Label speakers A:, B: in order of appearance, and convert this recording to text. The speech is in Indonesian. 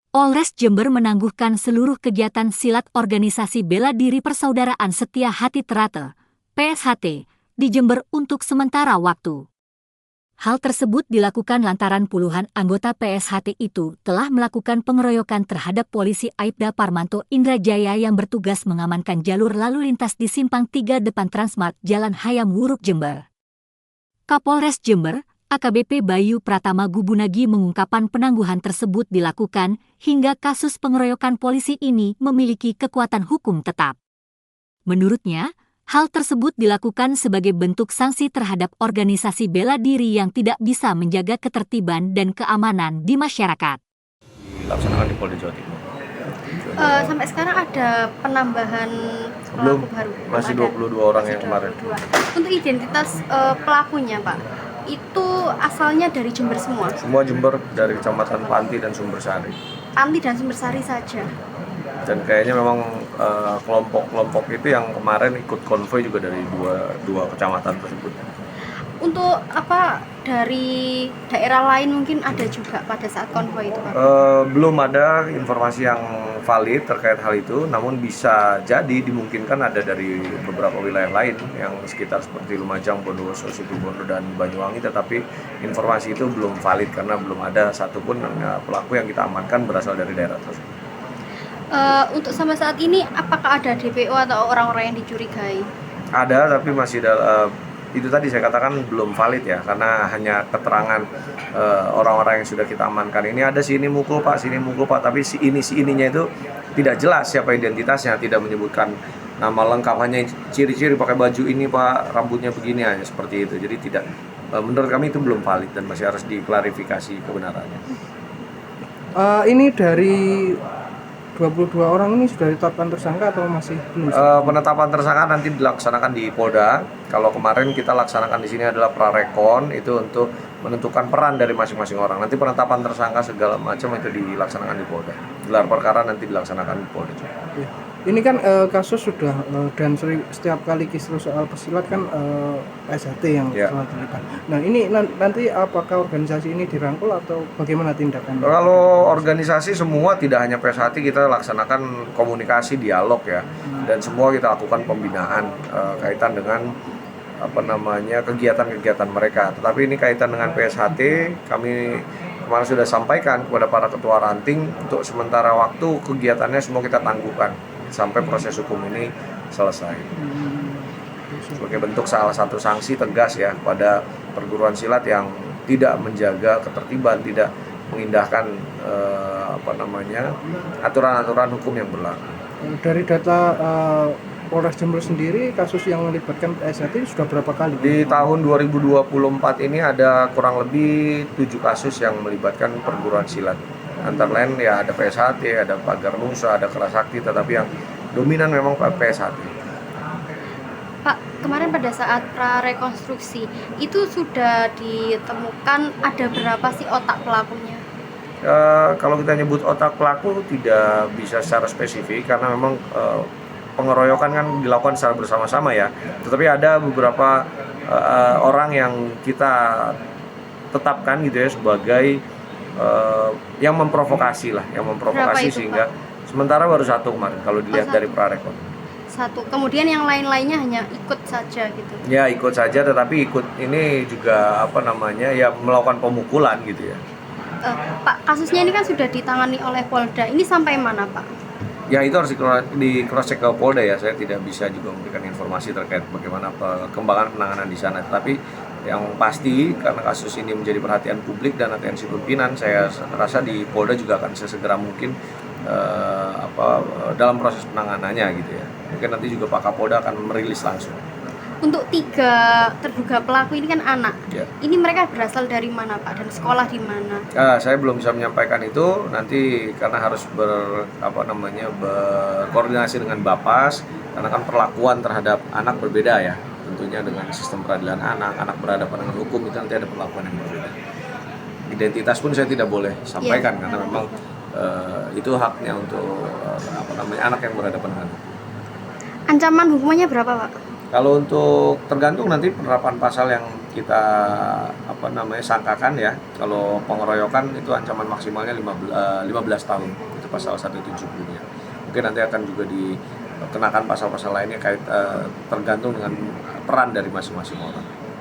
A: Polres Jember menangguhkan seluruh kegiatan silat organisasi bela diri Persaudaraan Setia Hati Terate, PSHT, di Jember untuk sementara waktu. Hal tersebut dilakukan lantaran puluhan anggota PSHT itu telah melakukan pengeroyokan terhadap polisi Aibda Parmanto Indrajaya yang bertugas mengamankan jalur lalu lintas di Simpang 3 depan Transmart Jalan Hayam Wuruk Jember. Kapolres Jember, AKBP Bayu Pratama Gubunagi mengungkapkan penangguhan tersebut dilakukan hingga kasus pengeroyokan polisi ini memiliki kekuatan hukum tetap. Menurutnya, hal tersebut dilakukan sebagai bentuk sanksi terhadap organisasi bela diri yang tidak bisa menjaga ketertiban dan keamanan di masyarakat.
B: Dilaksanakan di Polda Jawa Timur.
C: Sampai sekarang ada penambahan
B: Belum,
C: pelaku baru?
B: masih
C: Ada.
B: 22 orang yang
C: Masih
B: kemarin.
C: 22. Untuk identitas pelakunya, Pak, itu asalnya dari Jember semua?
B: Semua Jember dari Kecamatan Panti dan Sumbersari.
C: Panti dan Sumbersari saja?
B: Dan kayaknya memang kelompok-kelompok itu yang kemarin ikut konvoy juga dari dua kecamatan tersebut.
C: Untuk dari daerah lain mungkin ada juga pada saat konvoy itu, Pak?
B: Belum ada informasi yang valid terkait hal itu, namun bisa jadi dimungkinkan ada dari beberapa wilayah lain yang sekitar seperti Lumajang, Bondowoso, Situbondo, dan Banyuwangi, tetapi informasi itu belum valid karena belum ada satupun pelaku yang kita amankan berasal dari daerah tersebut.
C: Untuk sampai saat ini, apakah ada DPO atau orang-orang yang dicurigai?
B: Ada, tapi masih itu tadi saya katakan belum valid ya, karena hanya keterangan orang-orang yang sudah kita amankan. Ini ada sini mukul pak, tapi si ininya itu tidak jelas siapa identitasnya, tidak menyebutkan nama lengkap, hanya ciri-ciri pakai baju ini pak, rambutnya begini aja, seperti itu. Jadi tidak, menurut kami itu belum valid dan masih harus diklarifikasi kebenarannya.
D: Ini dari 22 orang ini sudah ditetapkan tersangka atau masih belum?
B: Penetapan tersangka nanti dilaksanakan di Polda. Kalau kemarin kita laksanakan di sini adalah prarekon, itu untuk menentukan peran dari masing-masing orang. Nanti penetapan tersangka segala macam itu dilaksanakan di Polda. Gelar perkara nanti dilaksanakan di Polda juga.
D: Ya. Ini kan kasus sudah dan setiap kali kisruh soal pesilat kan PSHT yang selalu terlibat. Nah ini nanti apakah organisasi ini dirangkul atau bagaimana tindakannya?
B: Kalau organisasi semua, tidak hanya PSHT, kita laksanakan komunikasi, dialog ya, dan semua kita lakukan pembinaan kaitan dengan kegiatan-kegiatan mereka. Tetapi ini kaitan dengan PSHT, kami kemarin sudah sampaikan kepada para ketua ranting untuk sementara waktu kegiatannya semua kita tangguhkan sampai proses hukum ini selesai. Sebagai bentuk salah satu sanksi tegas ya pada perguruan silat yang tidak menjaga ketertiban, tidak mengindahkan aturan-aturan hukum yang berlaku.
D: Dari data Polres Jember sendiri, kasus yang melibatkan PSHT sudah berapa kali?
B: Di tahun 2024 ini ada kurang lebih 7 kasus yang melibatkan perguruan silat. Antara lain ya ada PSHT, ada Pagar Nusa, ada Kerasakti, tetapi yang dominan memang PSHT.
C: Pak, kemarin pada saat prarekonstruksi itu sudah ditemukan ada berapa sih otak pelakunya?
B: Kalau kita nyebut otak pelaku tidak bisa secara spesifik karena memang pengeroyokan kan dilakukan secara bersama-sama ya. Tetapi ada beberapa orang yang kita tetapkan gitu ya sebagai yang memprovokasi sehingga sementara baru satu kemarin kalau dilihat dari prarekon.
C: Satu. Kemudian yang lain-lainnya hanya ikut saja gitu.
B: Ya ikut saja, tetapi ikut ini juga ya melakukan pemukulan gitu ya.
C: Pak, kasusnya ini kan sudah ditangani oleh Polda. Ini sampai mana, Pak?
B: Ya itu harus di cross check ke Polda ya. Saya tidak bisa juga memberikan informasi terkait bagaimana perkembangan penanganan di sana. Tapi yang pasti karena kasus ini menjadi perhatian publik dan atensi pimpinan, saya rasa di Polda juga akan sesegera mungkin dalam proses penanganannya gitu ya. Mungkin nanti juga Pak Kapolda akan merilis langsung.
C: Untuk 3 terduga pelaku ini kan anak.
B: Ya.
C: Ini mereka berasal dari mana, Pak? Dan sekolah di mana?
B: Saya belum bisa menyampaikan itu nanti karena harus berkoordinasi dengan Bapas, karena kan perlakuan terhadap anak berbeda ya. Tentunya dengan sistem peradilan anak berhadapan dengan hukum itu nanti ada perlakuan yang berbeda. Identitas pun saya tidak boleh sampaikan karena memang itu haknya untuk anak yang berhadapan dengan hukum.
C: Ancaman hukumannya berapa, Pak?
B: Kalau untuk tergantung nanti penerapan pasal yang kita sangkakan ya. Kalau pengeroyokan itu ancaman maksimalnya 15 tahun. Itu pasal 170-nya. Mungkin nanti akan juga dikenakan pasal-pasal lainnya tergantung dengan peran dari masing-masing orang.